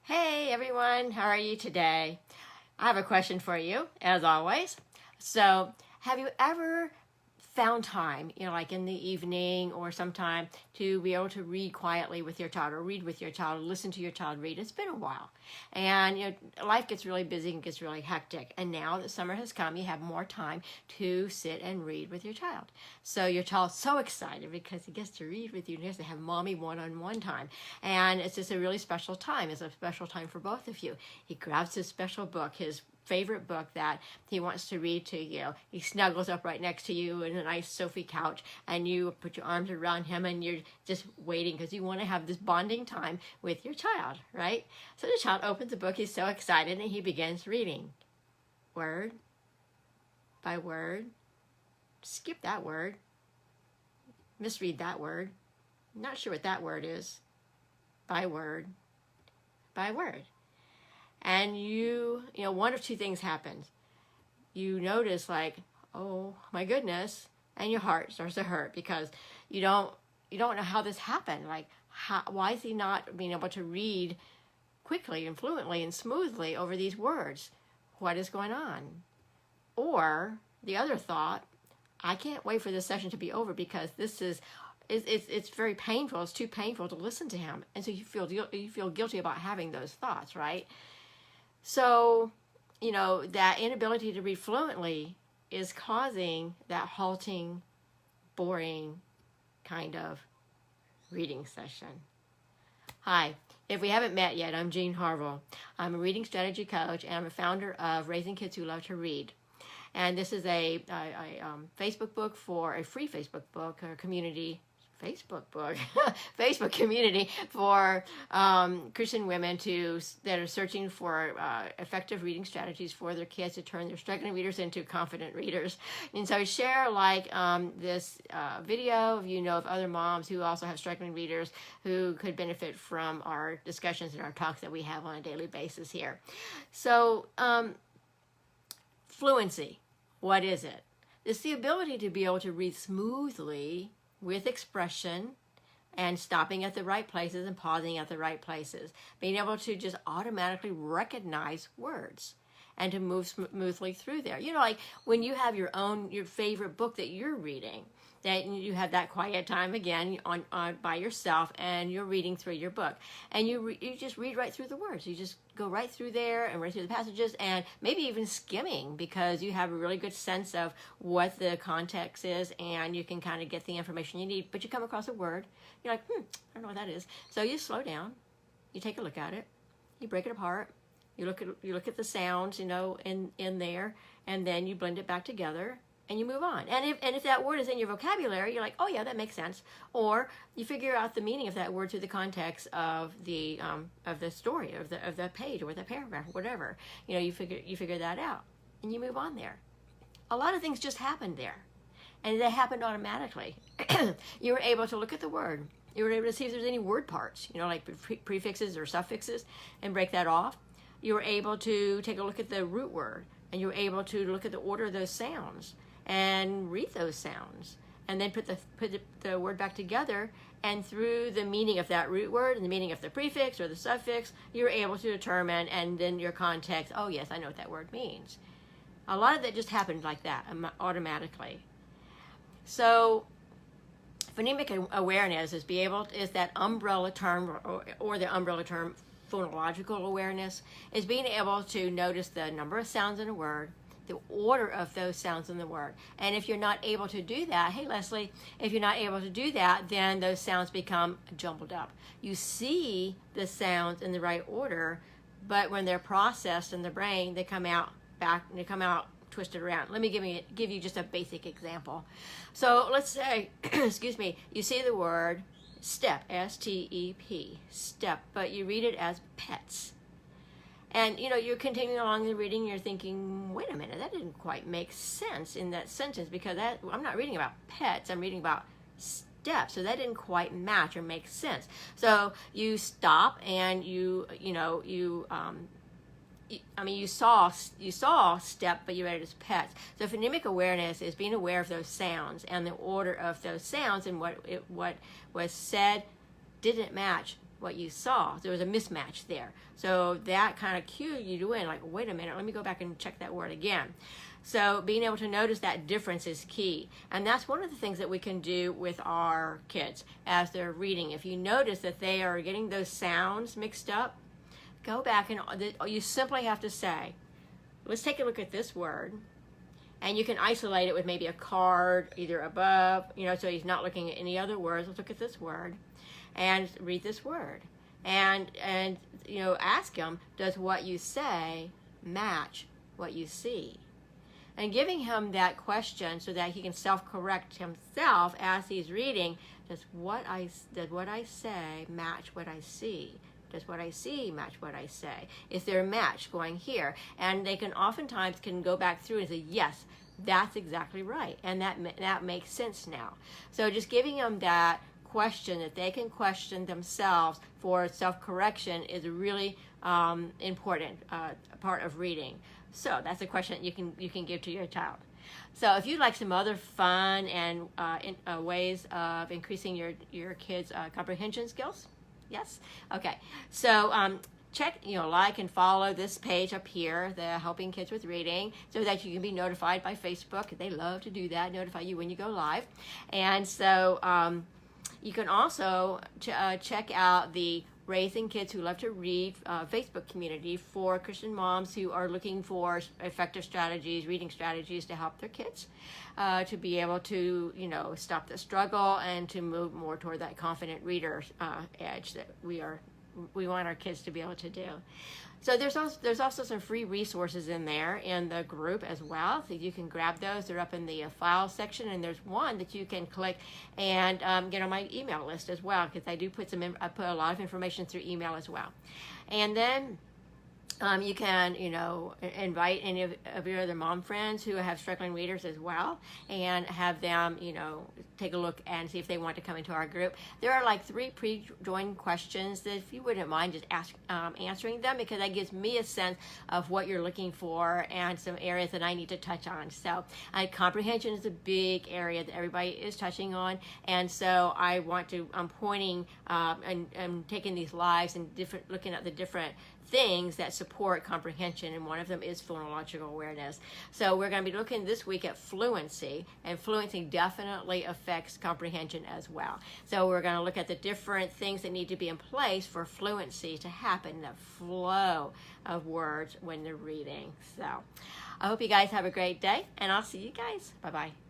Hey everyone, how are you today? I have a question for you, as always. So, have you ever found time, like in the evening or sometime to be able to read quietly with your child or read with your child, or listen to your child read? It's been a while. And life gets really busy and gets really hectic. And now that summer has come, you have more time to sit and read with your child. So your child's so excited because he gets to read with you and he gets to have mommy one-on-one time. And it's just a really special time. It's a special time for both of you. He grabs his special book, his favorite book that he wants to read to you. He snuggles up right next to you in a nice Sophie couch, and you put your arms around him and you're just waiting because you want to have this bonding time with your child, right? So the child opens the book, he's so excited, and he begins reading. Word by word. Skip that word. Misread that word. Not sure what that word is. By word. By word. And one of two things happens. You notice like, oh my goodness, and your heart starts to hurt because you don't know how this happened. Like, why is he not being able to read quickly and fluently and smoothly over these words? What is going on? Or the other thought, I can't wait for this session to be over because it's very painful. It's too painful to listen to him, and so you feel guilty about having those thoughts, right? So, that inability to read fluently is causing that halting, boring kind of reading session. Hi, if we haven't met yet, I'm Jean Harville. I'm a reading strategy coach, and I'm a founder of Raising Kids Who Love to Read. And this is a Facebook book for a free Facebook book or community. Facebook community for Christian women that are searching for effective reading strategies for their kids to turn their struggling readers into confident readers. And so I share this video of other moms who also have struggling readers who could benefit from our discussions and our talks that we have on a daily basis here. So fluency, what is it? It's the ability to be able to read smoothly with expression and stopping at the right places and pausing at the right places. Being able to just automatically recognize words and to move smoothly through there. Like when you have your favorite book that you're reading, that you have that quiet time again on by yourself and you're reading through your book. And you just read right through the words. You just go right through there and right through the passages and maybe even skimming because you have a really good sense of what the context is and you can kind of get the information you need. But you come across a word, you're like, I don't know what that is. So you slow down, you take a look at it, you break it apart, you look at the sounds, in there, and then you blend it back together. And you move on. And if that word is in your vocabulary, you're like, oh yeah, that makes sense. Or you figure out the meaning of that word through the context of the story, of the page or the paragraph, whatever. You figure that out, and you move on there. A lot of things just happened there, and they happened automatically. You were able to look at the word. You were able to see if there's any word parts, like prefixes or suffixes, and break that off. You were able to take a look at the root word, and you were able to look at the order of those sounds and read those sounds, and then put the word back together, and through the meaning of that root word and the meaning of the prefix or the suffix, you're able to determine, and then your context, oh yes, I know what that word means. A lot of that just happened like that, automatically. So phonemic awareness is that umbrella term, or the umbrella term phonological awareness, is being able to notice the number of sounds in a word, the order of those sounds in the word. And if you're not able to do that, hey Leslie, if you're not able to do that, then those sounds become jumbled up. You see the sounds in the right order, but when they're processed in the brain, they come out twisted around. Let me give you just a basic example. So let's say, excuse me, you see the word step, S-T-E-P, step, but you read it as pets. And you're continuing along the reading, you're thinking, wait a minute, that didn't quite make sense in that sentence because I'm not reading about pets, I'm reading about steps. So that didn't quite match or make sense. So you stop and you saw step, but you read it as pets. So phonemic awareness is being aware of those sounds and the order of those sounds, and what was said didn't match what you saw. There was a mismatch there. So that kind of cued you in, like, wait a minute, let me go back and check that word again. So being able to notice that difference is key. And that's one of the things that we can do with our kids as they're reading. If you notice that they are getting those sounds mixed up, go back and you simply have to say, let's take a look at this word. And you can isolate it with maybe a card either above, so he's not looking at any other words. Let's look at this word and read this word. And ask him, does what you say match what you see? And giving him that question so that he can self-correct himself as he's reading, does what I say match what I see? Does what I see match what I say? Is there a match going here? And they can oftentimes go back through and say, yes, that's exactly right. And that makes sense now. So just giving them that question that they can question themselves for self-correction is a really important part of reading. So that's a question that you can give to your child. So if you'd like some other fun and ways of increasing your kids' comprehension skills, yes? Okay. So check, like and follow this page up here, the Helping Kids with Reading, so that you can be notified by Facebook. They love to do that, notify you when you go live. And so you can also check out the Raising Kids Who Love to Read Facebook community for Christian moms who are looking for effective strategies, reading strategies to help their kids to be able to, stop the struggle and to move more toward that confident reader edge that we want our kids to be able to do. So there's also some free resources in there in the group as well. So you can grab those. They're up in the file section, and there's one that you can click and get on my email list as well, because I put a lot of information through email as well. And then you can, invite any of your other mom friends who have struggling readers as well, and have them, take a look and see if they want to come into our group. There are like 3 pre-joined questions that, if you wouldn't mind just answering them, because that gives me a sense of what you're looking for and some areas that I need to touch on. So comprehension is a big area that everybody is touching on, and so I'm pointing and taking these lives and looking at the different things that support comprehension, and one of them is phonological awareness. So we're going to be looking this week at fluency, and fluency definitely affects comprehension as well. So we're going to look at the different things that need to be in place for fluency to happen, the flow of words when they're reading. So I hope you guys have a great day, and I'll see you guys. Bye-bye.